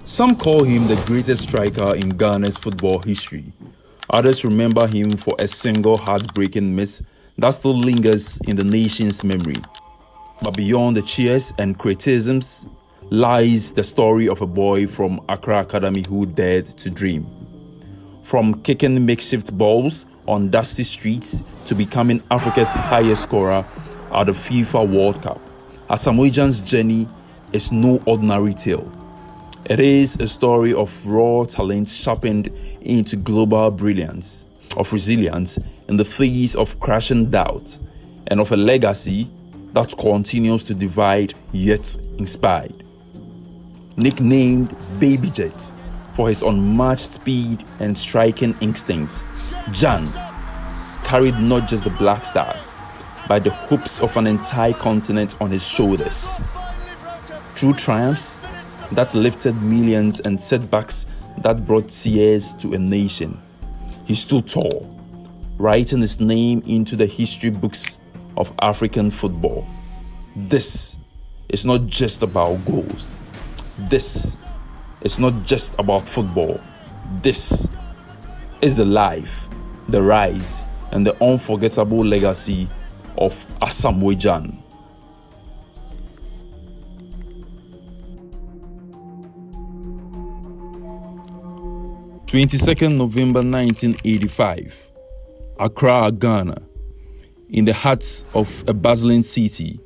Some call him the greatest striker in Ghana's football history. Others remember him for a single heartbreaking miss that still lingers in the nation's memory. But beyond the cheers and criticisms lies the story of a boy from Accra Academy who dared to dream. From kicking makeshift balls on dusty streets to becoming Africa's highest scorer at the FIFA World Cup, Asamoah Gyan's journey is no ordinary tale. It is a story of raw talent sharpened into global brilliance, of resilience in the face of crashing doubt, and of a legacy that continues to divide yet inspired. Nicknamed Baby Jet for his unmatched speed and striking instinct, Gyan carried not just the Black Stars, but the hopes of an entire continent on his shoulders. Through triumphs that lifted millions and setbacks that brought tears to a nation, he stood tall, writing his name into the history books of African football. This is not just about goals. This is not just about football. This is the life, the rise, and the unforgettable legacy of Asamoah Gyan. 22nd November 1985, Accra, Ghana. In the heart of a bustling city,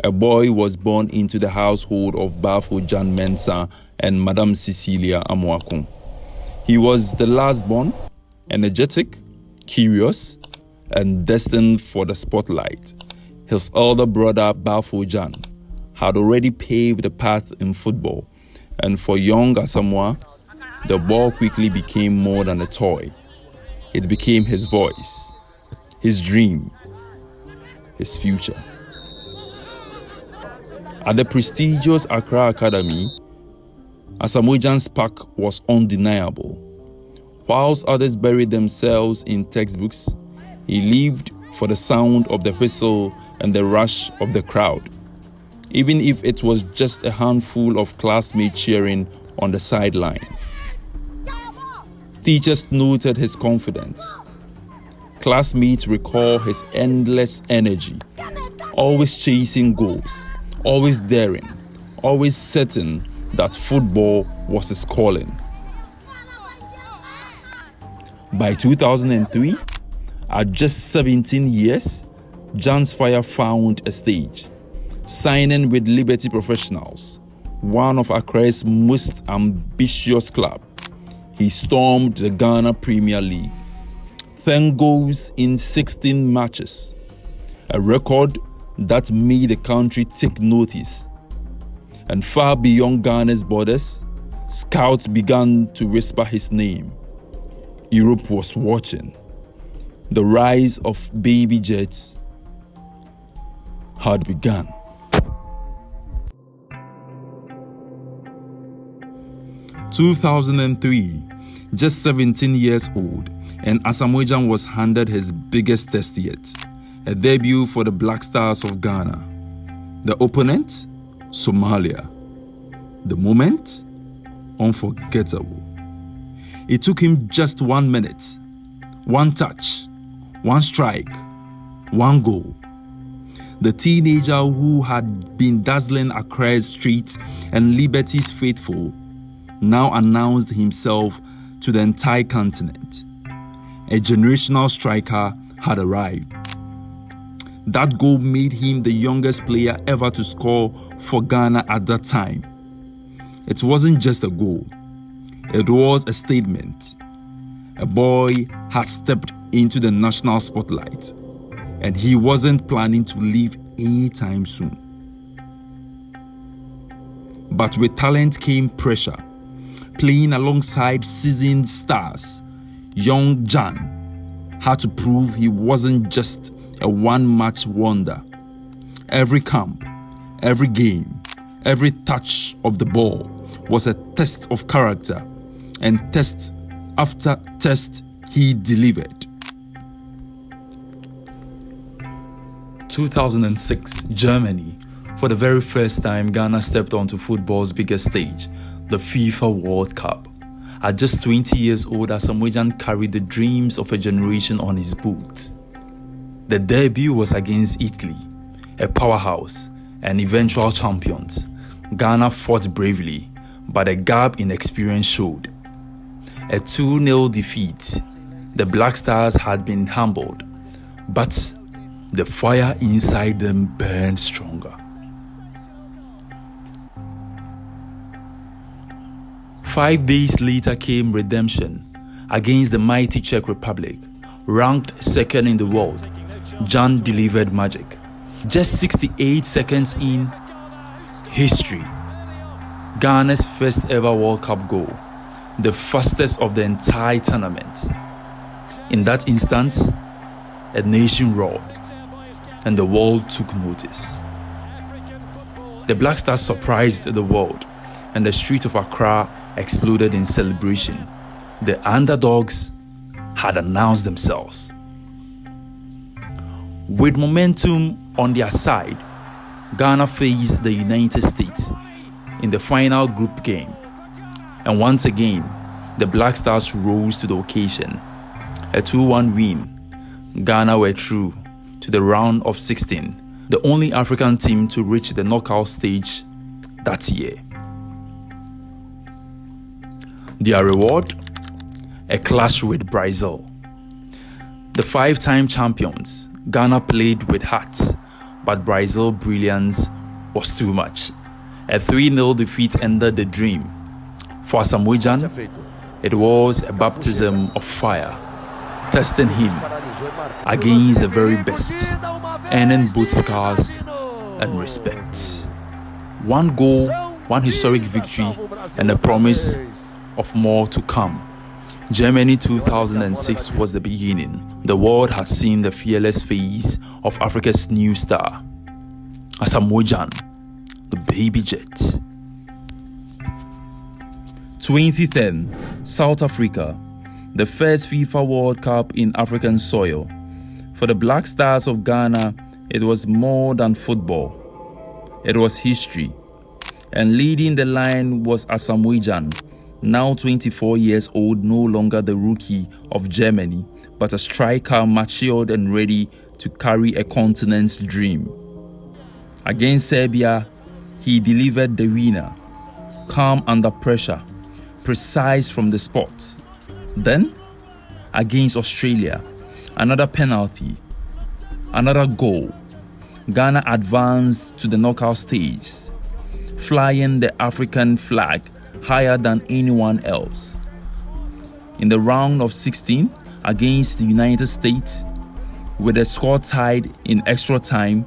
a boy was born into the household of Bafo Gyan Mensah and Madame Cecilia Amoakun. He was the last born, energetic, curious, and destined for the spotlight. His elder brother Bafo Gyan had already paved the path in football, and for young Asamoah, the ball quickly became more than a toy. It became his voice, his dream, his future. At the prestigious Accra Academy, Asamoah Gyan's spark was undeniable. Whilst others buried themselves in textbooks, he lived for the sound of the whistle and the rush of the crowd, even if it was just a handful of classmates cheering on the sideline. Teachers noted his confidence. Classmates recall his endless energy, always chasing goals, always daring, always certain that football was his calling. By 2003, at just 17 years, Gyan's fire found a stage. Signing with Liberty Professionals, one of Accra's most ambitious clubs, he stormed the Ghana Premier League. 10 goals in 16 matches, a record that made the country take notice. And far beyond Ghana's borders, scouts began to whisper his name. Europe was watching. The rise of Baby Jets had begun. 2003, just 17 years old, and Asamoah Gyan was handed his biggest test yet, a debut for the Black Stars of Ghana. The opponent, Somalia. The moment, unforgettable. It took him just 1 minute, one touch, one strike, one goal. The teenager who had been dazzling Accra's streets and Liberty's faithful now announced himself to the entire continent. A generational striker had arrived. That goal made him the youngest player ever to score for Ghana at that time. It wasn't just a goal. It was a statement. A boy had stepped into the national spotlight, and he wasn't planning to leave anytime soon. But with talent came pressure. Playing alongside seasoned stars, young Gyan had to prove he wasn't just a one-match wonder. Every camp, every game, every touch of the ball was a test of character, and test after test he delivered. 2006, Germany. For the very first time, Ghana stepped onto football's biggest stage. the FIFA World Cup. At just 20 years old, Asamoah Gyan carried the dreams of a generation on his boot. The debut was against Italy, a powerhouse and eventual champions. Ghana fought bravely, but a gap in experience showed. A 2-0 defeat. The Black Stars had been humbled, but the fire inside them burned stronger. 5 days later came redemption against the mighty Czech Republic, ranked second in the world. Gyan delivered magic. Just 68 seconds in, history. Ghana's first ever World Cup goal, the fastest of the entire tournament. In that instant, a nation roared, and the world took notice. The Black Stars surprised the world, and the streets of Accra exploded in celebration. The underdogs had announced themselves. With momentum on their side, Ghana faced the United States in the final group game. And once again, the Black Stars rose to the occasion. A 2-1 win. Ghana were through to the round of 16, the only African team to reach the knockout stage that year. Their reward? A clash with Brazil. The 5-time champions, Ghana played with heart, but Brazil's brilliance was too much. A 3-0 defeat ended the dream. For Asamoah Gyan, it was a baptism of fire, testing him against the very best, earning both scars and respect. One goal, one historic victory, and a promise of more to come. Germany 2006 was the beginning. The world has seen the fearless face of Africa's new star, Asamoah Gyan, the baby jet. 2010, South Africa, the first FIFA World Cup in African soil. For the Black Stars of Ghana, it was more than football. It was history. And leading the line was Asamoah Gyan, now 24 years old, no longer the rookie of Germany, but a striker matured and ready to carry a continent's dream. Against Serbia, he delivered the winner, calm under pressure, precise from the spot. Then, against Australia, another penalty, another goal. Ghana advanced to the knockout stage, flying the African flag higher than anyone else. In the round of 16 against the United States, with the score tied in extra time,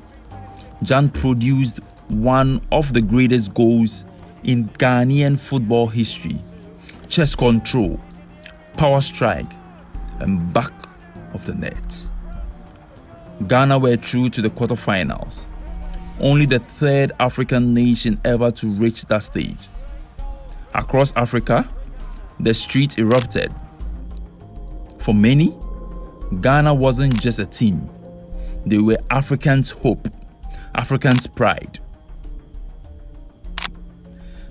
Gyan produced one of the greatest goals in Ghanaian football history. Chest control, power strike, and back of the net. Ghana were through to the quarterfinals, only the third African nation ever to reach that stage. Across Africa, the streets erupted. For many, Ghana wasn't just a team. They were Africans' hope, Africans' pride.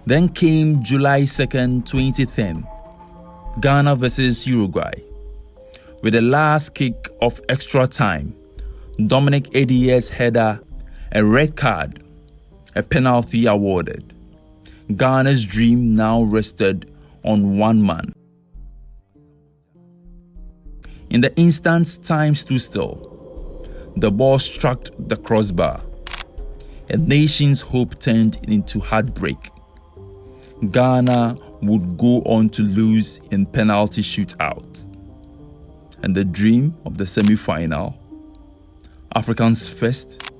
Then came July 2nd, 2010, Ghana versus Uruguay. With the last kick of extra time, Dominic Edier's header, a red card, a penalty awarded. Ghana's dream now rested on one man. In the instant time stood still, the ball struck the crossbar. A nation's hope turned into heartbreak. Ghana would go on to lose in penalty shootout. And the dream of the semi-final, Africans first,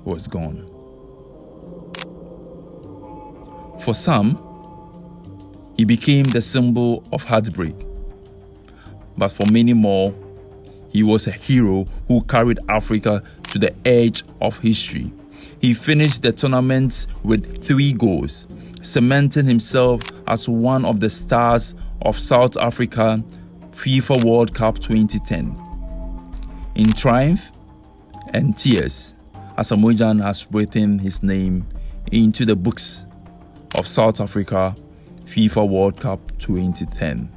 was gone. For some, he became the symbol of heartbreak. But for many more, he was a hero who carried Africa to the edge of history. He finished the tournament with 3 goals, cementing himself as one of the stars of South Africa FIFA World Cup 2010. In triumph and tears, Asamoah Gyan has written his name into the books of South Africa FIFA World Cup 2010.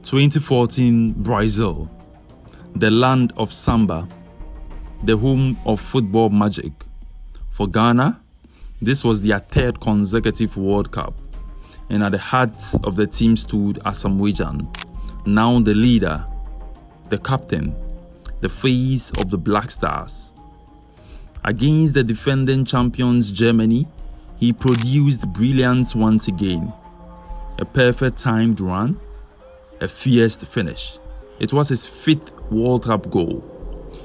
2014 Brazil, the land of samba, the home of football magic. For Ghana, this was their third consecutive World Cup, and at the heart of the team stood Asamoah Gyan, now the leader, the captain, the face of the Black Stars. Against the defending champions Germany, he produced brilliance once again. A perfect timed run, a fierce finish. It was his 5th World Cup goal,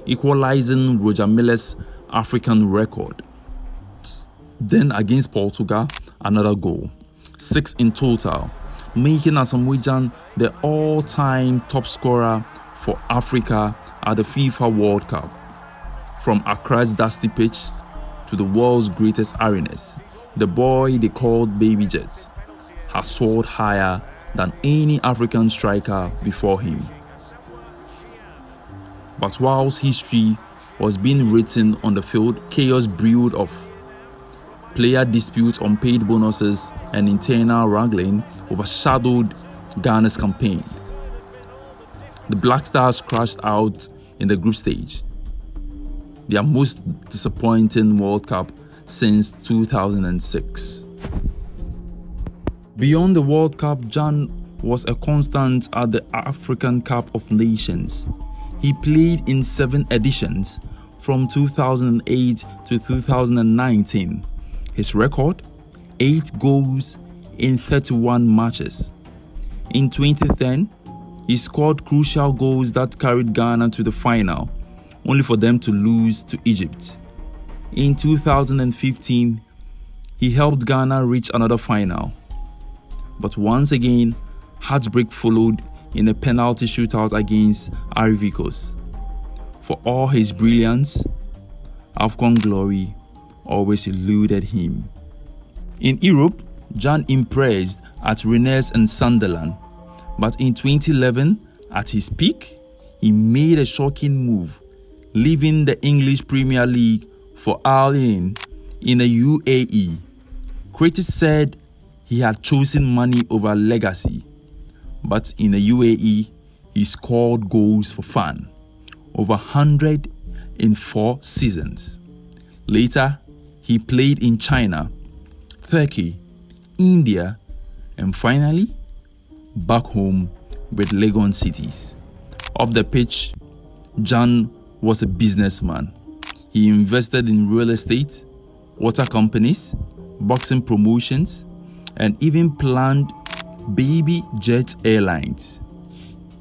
equalizing Roger Miller's African record. Then against Portugal, another goal, 6 in total, making Asamoah Gyan the all-time top scorer for Africa at the FIFA World Cup. From Accra's dusty pitch to the world's greatest arenas, the boy they called Baby Jet has soared higher than any African striker before him. But whilst history was being written on the field, chaos brewed of player disputes, unpaid bonuses, and internal wrangling overshadowed Ghana's campaign. The Black Stars crashed out in the group stage, their most disappointing World Cup since 2006. Beyond the World Cup, Gyan was a constant at the African Cup of Nations. He played in 7 editions from 2008 to 2019. His record, 8 goals in 31 matches. In 2010, he scored crucial goals that carried Ghana to the final, only for them to lose to Egypt. In 2015, he helped Ghana reach another final. But once again, heartbreak followed in a penalty shootout against Ivory Coast. For all his brilliance, AFCON glory always eluded him. In Europe, Gyan impressed at Rennes and Sunderland, but in 2011, at his peak, he made a shocking move, leaving the English Premier League for Al Ain in the UAE. Critics said he had chosen money over legacy, but in the UAE, he scored goals for fun, over 100 in 4 seasons. Later, he played in China, Turkey, India, and finally, back home with Legon Cities. Off the pitch, Gyan was a businessman. He invested in real estate, water companies, boxing promotions, and even planned Baby Jet Airlines.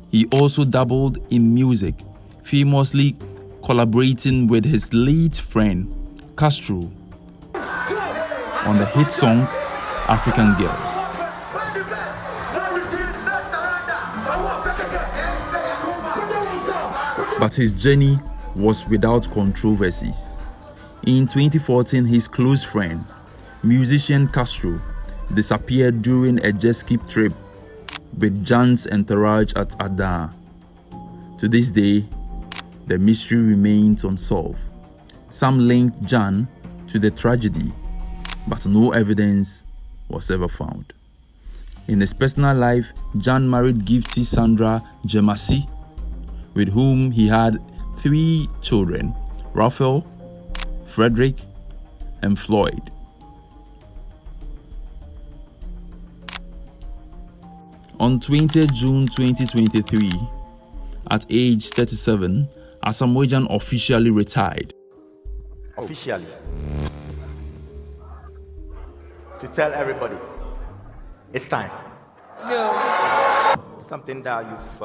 He also dabbled in music, famously collaborating with his late friend Castro on the hit song African Girls. But his journey was without controversies. In 2014, his close friend, musician Castro, disappeared during a jet ski trip with Gyan's entourage at Accra. To this day, the mystery remains unsolved. Some linked Gyan to the tragedy, but no evidence was ever found. In his personal life, Gyan married gifty Sandra Jemasi, with whom he had 3 children, Raphael, Frederick, and Floyd. On 20 June 2023, at age 37, Asamoah Gyan officially retired. Officially. To tell everybody, it's time. Yeah. Something that you've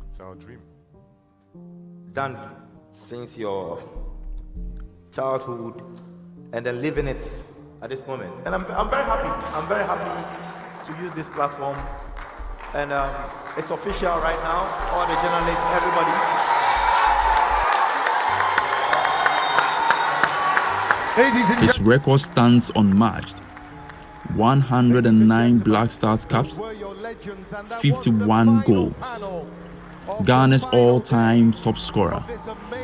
It's our dream. done since your childhood and then living it at this moment. And I'm very happy. I'm very happy to use this platform. And it's official right now. All the journalists, everybody. His record stands unmatched. 109 Black Stars caps, 51 goals. Ghana's all-time top scorer.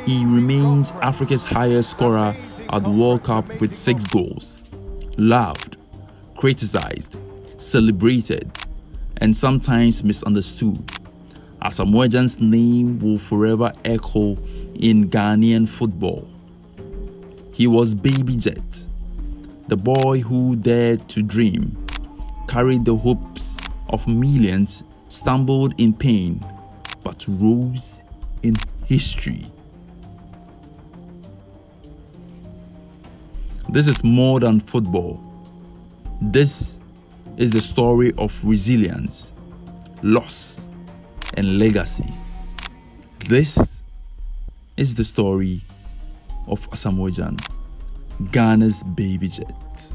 He remains Africa's highest scorer at the World Cup with 6 goals. loved, criticized, celebrated, and sometimes misunderstood. Asamoah Gyan's name will forever echo in Ghanaian football. He was Baby Jet, the boy who dared to dream, carried the hopes of millions, stumbled in pain, but rose in history. This is more than football. This is the story of resilience, loss, and legacy. This is the story of Asamoah Gyan, Ghana's Baby Jet.